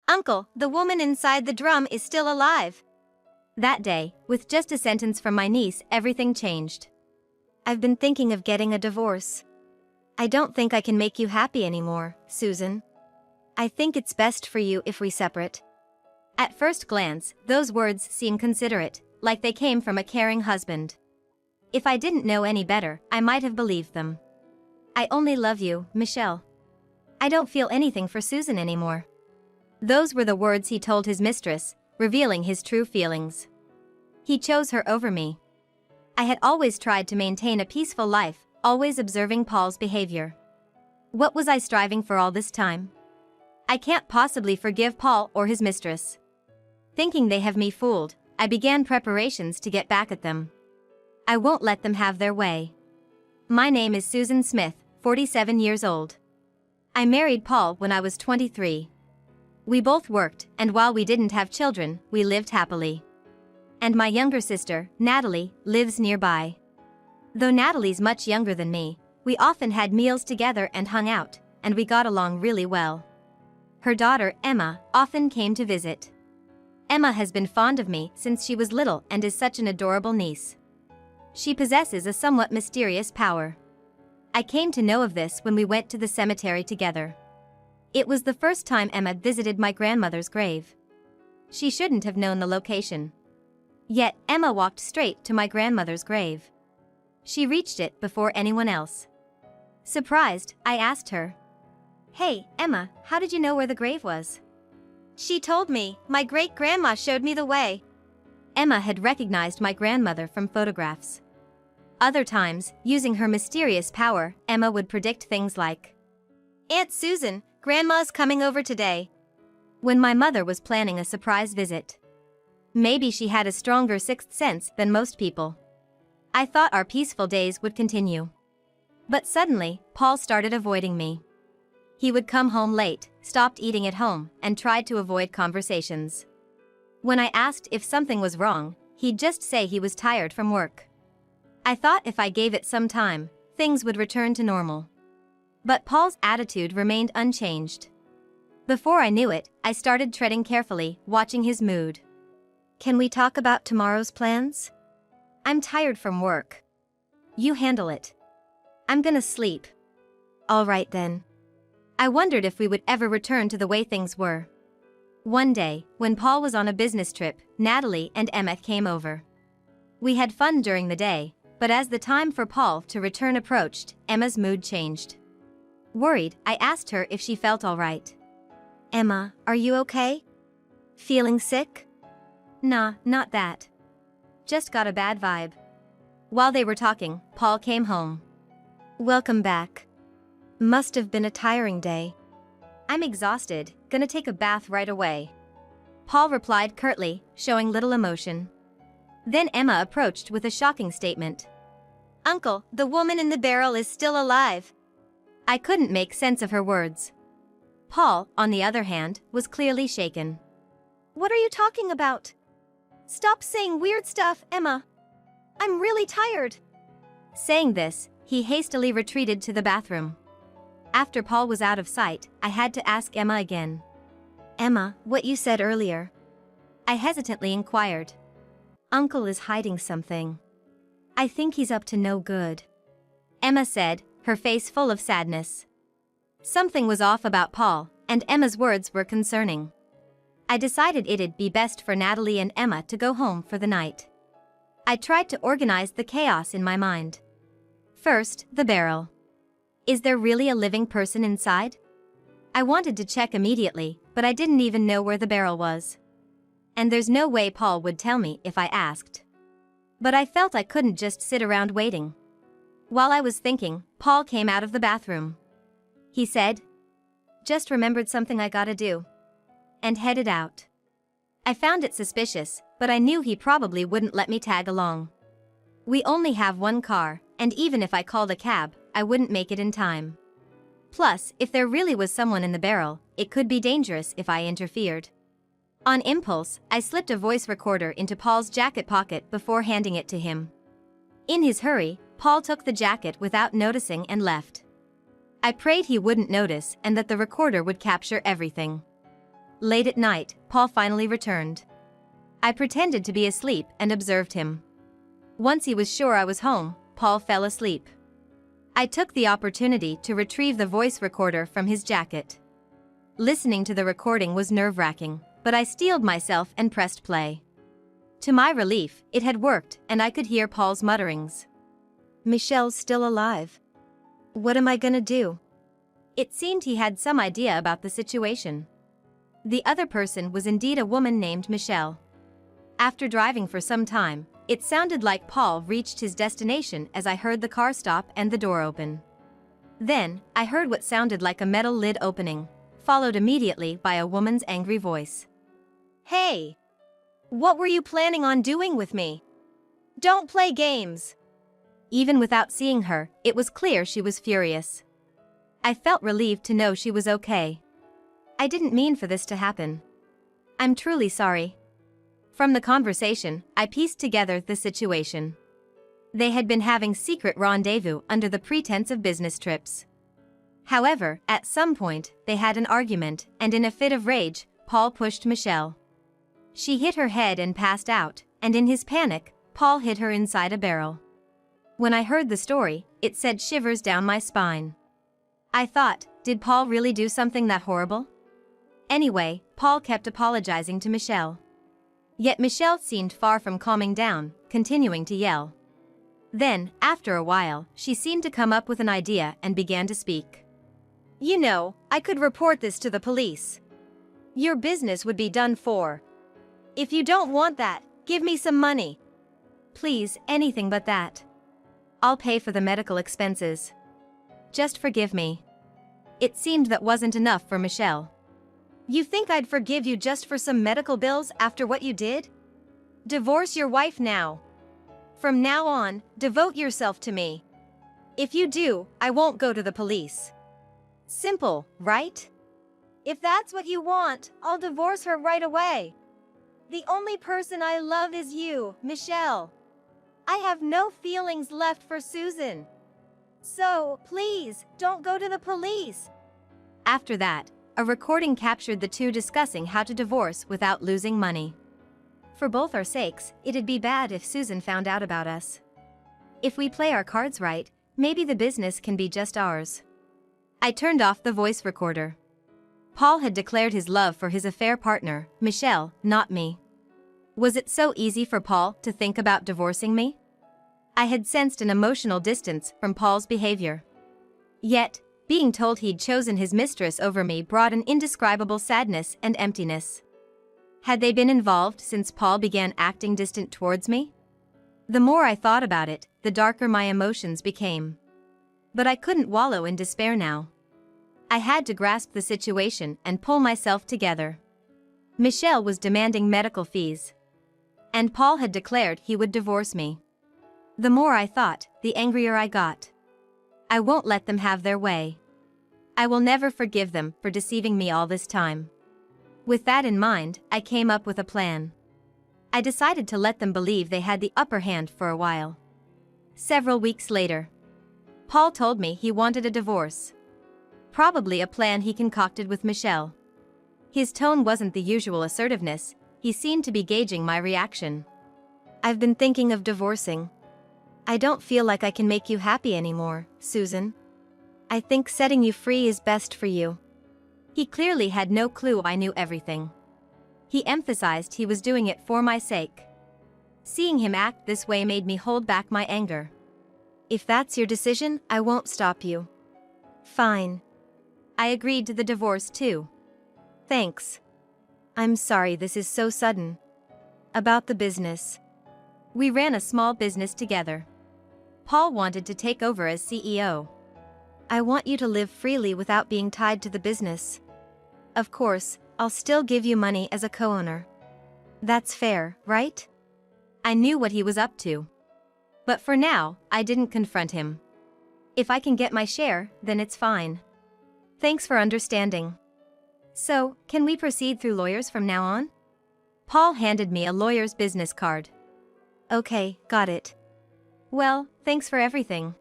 Uncle, the woman inside the drum is still alive. That day, with just a sentence from my niece, everything changed. I've been thinking of getting a divorce. I don't think I can make you happy anymore, Susan. I think it's best for you if we separate. At first glance, those words seem considerate, like they came from a caring husband. If I didn't know any better, I might have believed them. I only love you, Michelle. I don't feel anything for Susan anymore. Those were the words he told his mistress, revealing his true feelings. He chose her over me. I had always tried to maintain a peaceful life, always observing Paul's behavior. What was I striving for all this time? I can't possibly forgive Paul or his mistress. Thinking they have me fooled, I began preparations to get back at them. I won't let them have their way. My name is Susan Smith, 47 years old. I married Paul when I was 23. We both worked, and while we didn't have children, we lived happily. And my younger sister, Natalie, lives nearby. Though Natalie's much younger than me, we often had meals together and hung out, and we got along really well. Her daughter, Emma, often came to visit. Emma has been fond of me since she was little and is such an adorable niece. She possesses a somewhat mysterious power. I came to know of this when we went to the cemetery together. It was the first time Emma visited my grandmother's grave. She shouldn't have known the location. Yet, Emma walked straight to my grandmother's grave. She reached it before anyone else. Surprised, I asked her, "Hey, Emma, how did you know where the grave was?" "She told me, my great-grandma showed me the way." Emma had recognized my grandmother from photographs. Other times, using her mysterious power, Emma would predict things like, "Aunt Susan, Grandma's coming over today," when my mother was planning a surprise visit. Maybe she had a stronger sixth sense than most people. I thought our peaceful days would continue. But suddenly, Paul started avoiding me. He would come home late, stopped eating at home, and tried to avoid conversations. When I asked if something was wrong, he'd just say he was tired from work. I thought if I gave it some time, things would return to normal. But Paul's attitude remained unchanged. Before I knew it, I started treading carefully, watching his mood. "Can we talk about tomorrow's plans? I'm tired from work." "You handle it. I'm gonna sleep." "All right then." I wondered if we would ever return to the way things were. One day, when Paul was on a business trip, Natalie and Emma came over. We had fun during the day, but as the time for Paul to return approached, Emma's mood changed. Worried, I asked her if she felt all right. "Emma, are you okay? Feeling sick?" "Nah, not that. Just got a bad vibe." While they were talking, Paul came home. "Welcome back. Must have been a tiring day." "I'm exhausted, gonna take a bath right away," Paul replied curtly, showing little emotion. Then Emma approached with a shocking statement. "Uncle, the woman in the barrel is still alive." I couldn't make sense of her words. Paul, on the other hand, was clearly shaken. "What are you talking about? Stop saying weird stuff, Emma. I'm really tired." Saying this, he hastily retreated to the bathroom. After Paul was out of sight, I had to ask Emma again. "Emma, what you said earlier?" I hesitantly inquired. "Uncle is hiding something. I think he's up to no good," Emma said, her face full of sadness. Something was off about Paul, and Emma's words were concerning. I decided it'd be best for Natalie and Emma to go home for the night. I tried to organize the chaos in my mind. First, the barrel. Is there really a living person inside? I wanted to check immediately, but I didn't even know where the barrel was. And there's no way Paul would tell me if I asked. But I felt I couldn't just sit around waiting. While I was thinking, Paul came out of the bathroom. He said, "Just remembered something I gotta do," and headed out. I found it suspicious, but I knew he probably wouldn't let me tag along. We only have one car, and even if I called a cab, I wouldn't make it in time. Plus, if there really was someone in the barrel, it could be dangerous if I interfered. On impulse, I slipped a voice recorder into Paul's jacket pocket before handing it to him. In his hurry, Paul took the jacket without noticing and left. I prayed he wouldn't notice and that the recorder would capture everything. Late at night, Paul finally returned. I pretended to be asleep and observed him. Once he was sure I was home, Paul fell asleep. I took the opportunity to retrieve the voice recorder from his jacket. Listening to the recording was nerve-wracking, but I steeled myself and pressed play. To my relief, it had worked and I could hear Paul's mutterings. "Michelle's still alive. What am I gonna do?" It seemed he had some idea about the situation. The other person was indeed a woman named Michelle. After driving for some time, it sounded like Paul reached his destination as I heard the car stop and the door open. Then, I heard what sounded like a metal lid opening, followed immediately by a woman's angry voice. "Hey! What were you planning on doing with me? Don't play games!" Even without seeing her, it was clear she was furious. I felt relieved to know she was okay. I didn't mean for this to happen. I'm truly sorry. From the conversation, I pieced together the situation. They had been having secret rendezvous under the pretense of business trips. However, at some point, they had an argument, and in a fit of rage, Paul pushed Michelle. She hit her head and passed out, and in his panic, Paul hit her inside a barrel. When I heard the story, it sent shivers down my spine. I thought, did Paul really do something that horrible? Anyway, Paul kept apologizing to Michelle. Yet Michelle seemed far from calming down, continuing to yell. Then, after a while, she seemed to come up with an idea and began to speak. "You know, I could report this to the police. Your business would be done for. If you don't want that, give me some money. Please, anything but that. I'll pay for the medical expenses. Just forgive me." It seemed that wasn't enough for Michelle. "You think I'd forgive you just for some medical bills after what you did? Divorce your wife now. From now on, devote yourself to me. If you do, I won't go to the police. Simple, right? If that's what you want, I'll divorce her right away. The only person I love is you, Michelle. I have no feelings left for Susan. So, please, don't go to the police." After that, a recording captured the two discussing how to divorce without losing money. For both our sakes, it'd be bad if Susan found out about us. If we play our cards right, maybe the business can be just ours. I turned off the voice recorder. Paul had declared his love for his affair partner, Michelle, not me. Was it so easy for Paul to think about divorcing me? I had sensed an emotional distance from Paul's behavior. Yet, being told he'd chosen his mistress over me brought an indescribable sadness and emptiness. Had they been involved since Paul began acting distant towards me? The more I thought about it, the darker my emotions became. But I couldn't wallow in despair now. I had to grasp the situation and pull myself together. Michelle was demanding medical fees. And Paul had declared he would divorce me. The more I thought, the angrier I got. I won't let them have their way. I will never forgive them for deceiving me all this time. With that in mind, I came up with a plan. I decided to let them believe they had the upper hand for a while. Several weeks later, Paul told me he wanted a divorce. Probably a plan he concocted with Michelle. His tone wasn't the usual assertiveness, he seemed to be gauging my reaction. "I've been thinking of divorcing. I don't feel like I can make you happy anymore, Susan. I think setting you free is best for you." He clearly had no clue I knew everything. He emphasized he was doing it for my sake. Seeing him act this way made me hold back my anger. "If that's your decision, I won't stop you." "Fine." I agreed to the divorce too. "Thanks. I'm sorry this is so sudden. About the business. We ran a small business together. Paul wanted to take over as CEO. I want you to live freely without being tied to the business. Of course, I'll still give you money as a co-owner. That's fair, right?" I knew what he was up to. But for now, I didn't confront him. If I can get my share, then it's fine. Thanks for understanding. So, can we proceed through lawyers from now on? Paul handed me a lawyer's business card. Okay, got it. Well, thanks for everything.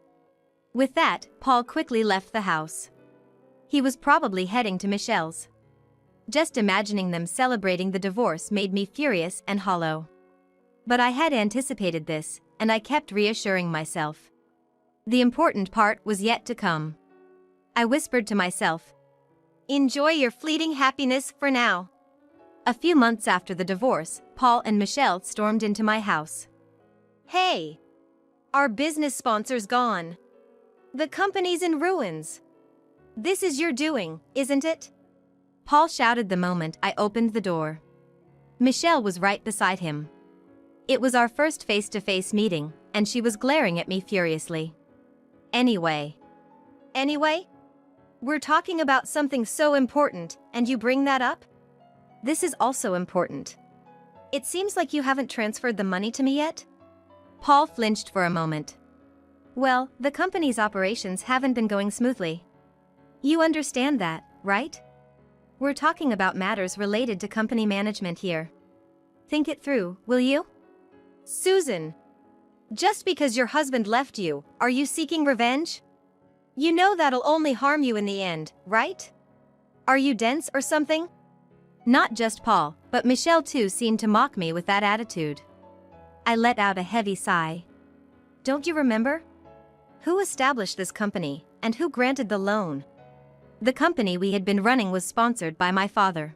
With that, Paul quickly left the house. He was probably heading to Michelle's. Just imagining them celebrating the divorce made me furious and hollow. But I had anticipated this, and I kept reassuring myself. The important part was yet to come. I whispered to myself, "Enjoy your fleeting happiness for now." A few months after the divorce, Paul and Michelle stormed into my house. "Hey! Our business sponsor's gone. The company's in ruins. This is your doing, isn't it?" Paul shouted the moment I opened the door. Michelle was right beside him. It was our first face-to-face meeting, and she was glaring at me furiously. Anyway? We're talking about something so important, and you bring that up? This is also important. It seems like you haven't transferred the money to me yet? Paul flinched for a moment. Well, the company's operations haven't been going smoothly. You understand that, right? We're talking about matters related to company management here. Think it through, will you? Susan! Just because your husband left you, are you seeking revenge? You know that'll only harm you in the end, right? Are you dense or something? Not just Paul, but Michelle too seemed to mock me with that attitude. I let out a heavy sigh. Don't you remember? Who established this company, and who granted the loan? The company we had been running was sponsored by my father.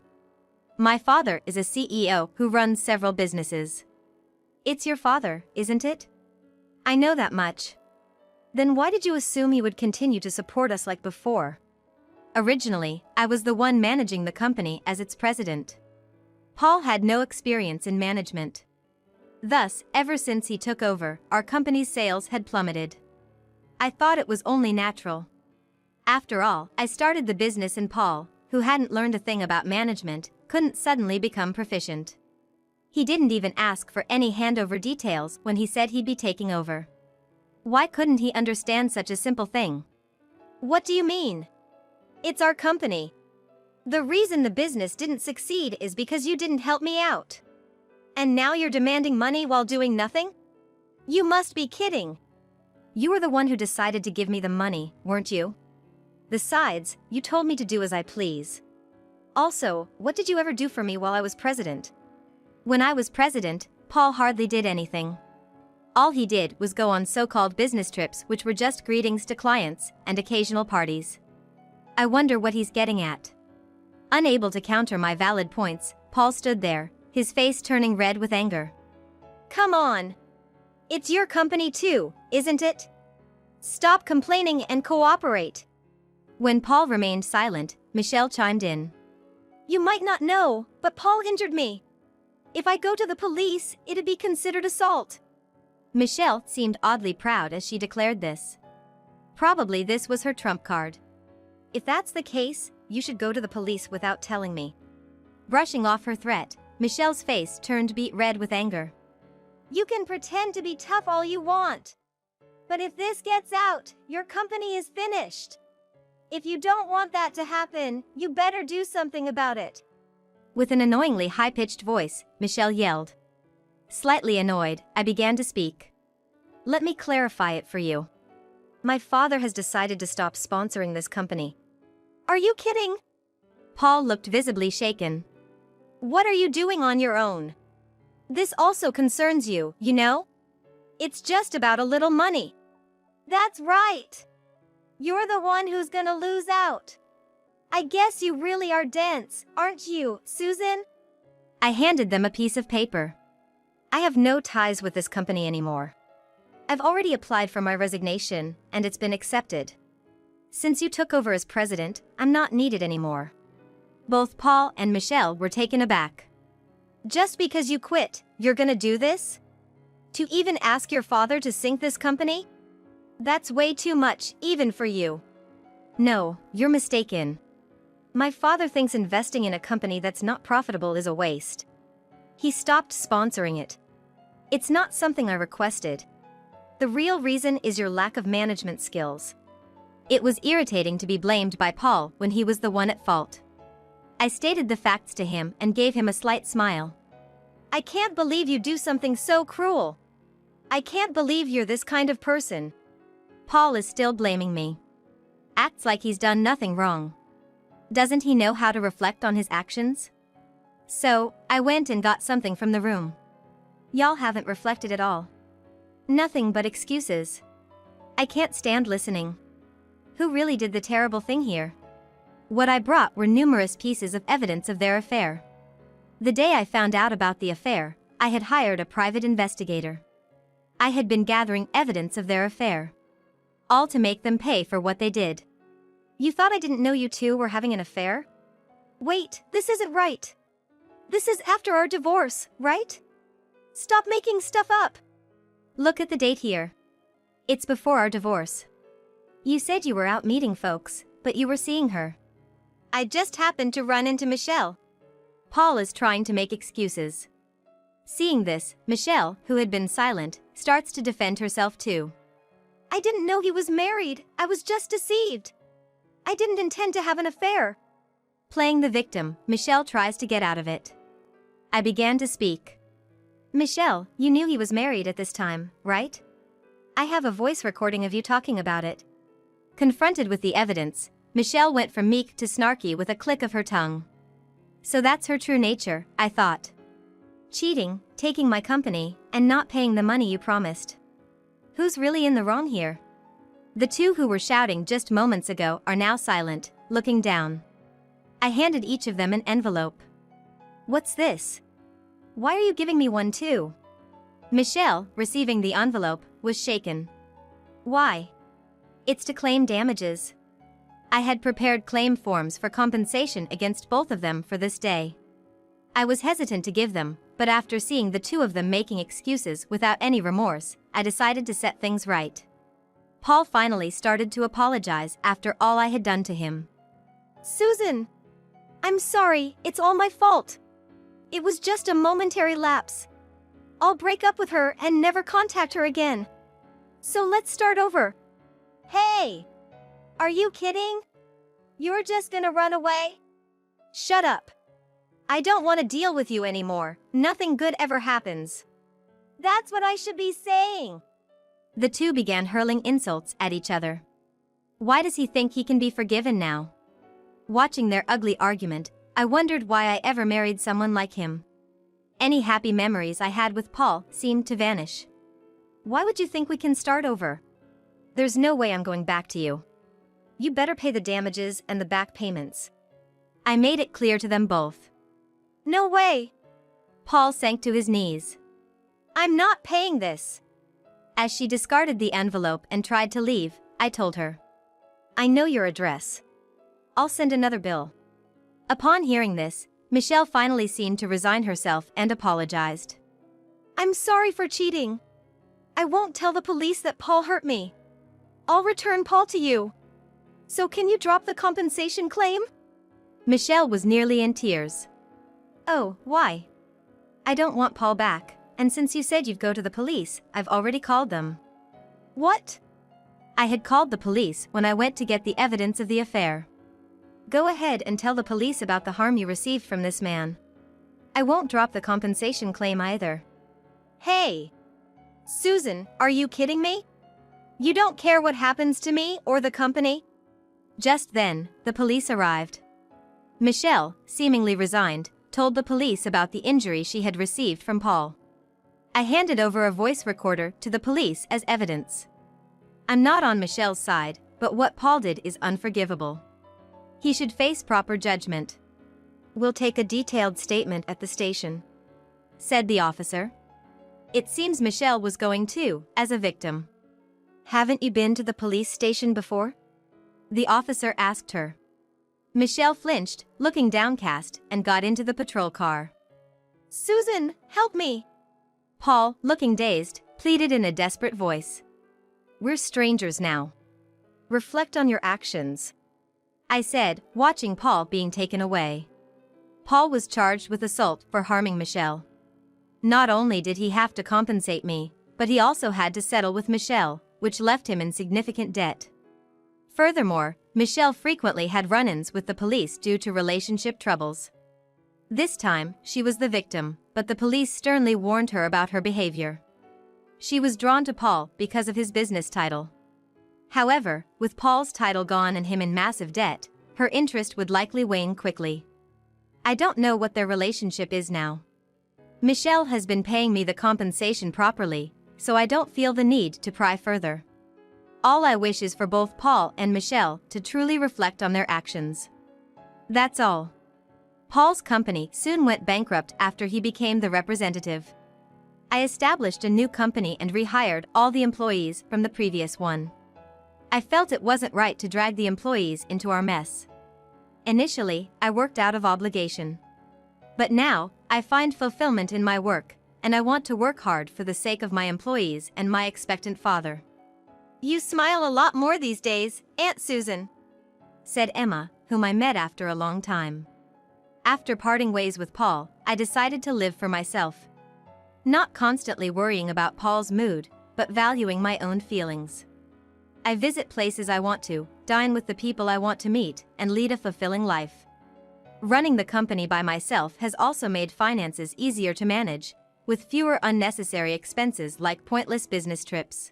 My father is a CEO who runs several businesses. It's your father, isn't it? I know that much. Then why did you assume he would continue to support us like before? Originally, I was the one managing the company as its president. Paul had no experience in management. Thus, ever since he took over, our company's sales had plummeted. I thought it was only natural. After all, I started the business and Paul, who hadn't learned a thing about management, couldn't suddenly become proficient. He didn't even ask for any handover details when he said he'd be taking over. Why couldn't he understand such a simple thing? What do you mean? It's our company. The reason the business didn't succeed is because you didn't help me out. And now you're demanding money while doing nothing? You must be kidding. You were the one who decided to give me the money, weren't you? Besides, you told me to do as I please. Also, what did you ever do for me while I was president? When I was president, Paul hardly did anything. All he did was go on so-called business trips, which were just greetings to clients and occasional parties. I wonder what he's getting at. Unable to counter my valid points, Paul stood there, his face turning red with anger. Come on! It's your company too, isn't it? Stop complaining and cooperate. When Paul remained silent, Michelle chimed in. You might not know, but Paul injured me. If I go to the police, it'd be considered assault. Michelle seemed oddly proud as she declared this. Probably this was her trump card. If that's the case, you should go to the police without telling me. Brushing off her threat, Michelle's face turned beet red with anger. You can pretend to be tough all you want. But if this gets out, your company is finished. If you don't want that to happen, you better do something about it. With an annoyingly high-pitched voice, Michelle yelled. Slightly annoyed, I began to speak. Let me clarify it for you. My father has decided to stop sponsoring this company. Are you kidding? Paul looked visibly shaken. What are you doing on your own? This also concerns you, you know? It's just about a little money. That's right. You're the one who's gonna lose out. I guess you really are dense, aren't you, Susan? I handed them a piece of paper. I have no ties with this company anymore. I've already applied for my resignation, and it's been accepted. Since you took over as president, I'm not needed anymore. Both Paul and Michelle were taken aback. Just because you quit, you're gonna do this? To even ask your father to sink this company? That's way too much, even for you. No, you're mistaken. My father thinks investing in a company that's not profitable is a waste. He stopped sponsoring it. It's not something I requested. The real reason is your lack of management skills. It was irritating to be blamed by Paul when he was the one at fault. I stated the facts to him and gave him a slight smile. I can't believe you do something so cruel. I can't believe you're this kind of person. Paul is still blaming me. Acts like he's done nothing wrong. Doesn't he know how to reflect on his actions? So, I went and got something from the room. Y'all haven't reflected at all. Nothing but excuses. I can't stand listening. Who really did the terrible thing here? What I brought were numerous pieces of evidence of their affair. The day I found out about the affair, I had hired a private investigator. I had been gathering evidence of their affair. All to make them pay for what they did. You thought I didn't know you two were having an affair? Wait, this isn't right. This is after our divorce, right? Stop making stuff up. Look at the date here. It's before our divorce. You said you were out meeting folks, but you were seeing her. I just happened to run into Michelle. Paul is trying to make excuses. Seeing this, Michelle, who had been silent, starts to defend herself too. I didn't know he was married, I was just deceived. I didn't intend to have an affair. Playing the victim, Michelle tries to get out of it. I began to speak. Michelle, you knew he was married at this time, right? I have a voice recording of you talking about it. Confronted with the evidence, Michelle went from meek to snarky with a click of her tongue. So that's her true nature, I thought. Cheating, taking my company, and not paying the money you promised. Who's really in the wrong here? The two who were shouting just moments ago are now silent, looking down. I handed each of them an envelope. What's this? Why are you giving me one too? Michelle, receiving the envelope, was shaken. Why? It's to claim damages. I had prepared claim forms for compensation against both of them for this day. I was hesitant to give them, but after seeing the two of them making excuses without any remorse, I decided to set things right. Paul finally started to apologize after all I had done to him. Susan! I'm sorry, it's all my fault. It was just a momentary lapse. I'll break up with her and never contact her again. So let's start over. Hey! Are you kidding? You're just gonna run away? Shut up. I don't want to deal with you anymore. Nothing good ever happens. That's what I should be saying. The two began hurling insults at each other. Why does he think he can be forgiven now? Watching their ugly argument, I wondered why I ever married someone like him. Any happy memories I had with Paul seemed to vanish. Why would you think we can start over? There's no way I'm going back to you. You better pay the damages and the back payments. I made it clear to them both. No way! Paul sank to his knees. I'm not paying this. As she discarded the envelope and tried to leave, I told her. I know your address. I'll send another bill. Upon hearing this, Michelle finally seemed to resign herself and apologized. I'm sorry for cheating. I won't tell the police that Paul hurt me. I'll return Paul to you. So can you drop the compensation claim? Michelle was nearly in tears. Oh, why? I don't want Paul back, and since you said you'd go to the police, I've already called them. What? I had called the police when I went to get the evidence of the affair. Go ahead and tell the police about the harm you received from this man. I won't drop the compensation claim either. Hey! Susan, are you kidding me? You don't care what happens to me or the company? Just then, the police arrived. Michelle, seemingly resigned, told the police about the injury she had received from Paul. I handed over a voice recorder to the police as evidence. I'm not on Michelle's side, but what Paul did is unforgivable. He should face proper judgment. We'll take a detailed statement at the station, said the officer. It seems Michelle was going too, as a victim. Haven't you been to the police station before? The officer asked her. Michelle flinched, looking downcast, and got into the patrol car. Susan, help me! Paul, looking dazed, pleaded in a desperate voice. We're strangers now. Reflect on your actions, I said, watching Paul being taken away. Paul was charged with assault for harming Michelle. Not only did he have to compensate me, but he also had to settle with Michelle, which left him in significant debt. Furthermore, Michelle frequently had run-ins with the police due to relationship troubles. This time, she was the victim, but the police sternly warned her about her behavior. She was drawn to Paul because of his business title. However, with Paul's title gone and him in massive debt, her interest would likely wane quickly. I don't know what their relationship is now. Michelle has been paying me the compensation properly, so I don't feel the need to pry further. All I wish is for both Paul and Michelle to truly reflect on their actions. That's all. Paul's company soon went bankrupt after he became the representative. I established a new company and rehired all the employees from the previous one. I felt it wasn't right to drag the employees into our mess. Initially, I worked out of obligation. But now, I find fulfillment in my work, and I want to work hard for the sake of my employees and my expectant father. "You smile a lot more these days, Aunt Susan," said Emma, whom I met after a long time. After parting ways with Paul, I decided to live for myself. Not constantly worrying about Paul's mood, but valuing my own feelings. I visit places I want to, dine with the people I want to meet, and lead a fulfilling life. Running the company by myself has also made finances easier to manage, with fewer unnecessary expenses like pointless business trips.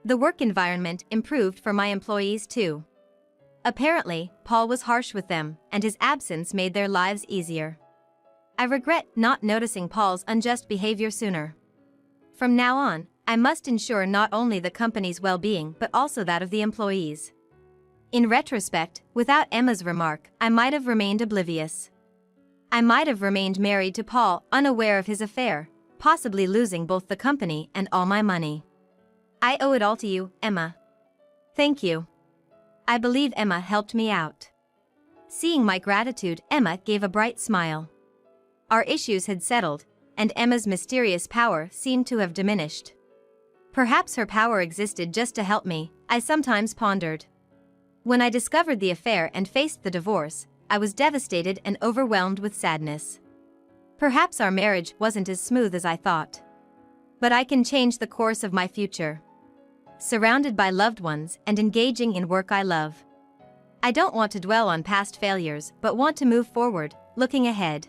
The work environment improved for my employees too. Apparently, Paul was harsh with them, and his absence made their lives easier. I regret not noticing Paul's unjust behavior sooner. From now on, I must ensure not only the company's well-being but also that of the employees. In retrospect, without Emma's remark, I might have remained oblivious. I might have remained married to Paul, unaware of his affair, possibly losing both the company and all my money. I owe it all to you, Emma. Thank you. I believe Emma helped me out. Seeing my gratitude, Emma gave a bright smile. Our issues had settled, and Emma's mysterious power seemed to have diminished. Perhaps her power existed just to help me, I sometimes pondered. When I discovered the affair and faced the divorce, I was devastated and overwhelmed with sadness. Perhaps our marriage wasn't as smooth as I thought. But I can change the course of my future. Surrounded by loved ones and engaging in work I love. I don't want to dwell on past failures but want to move forward, looking ahead.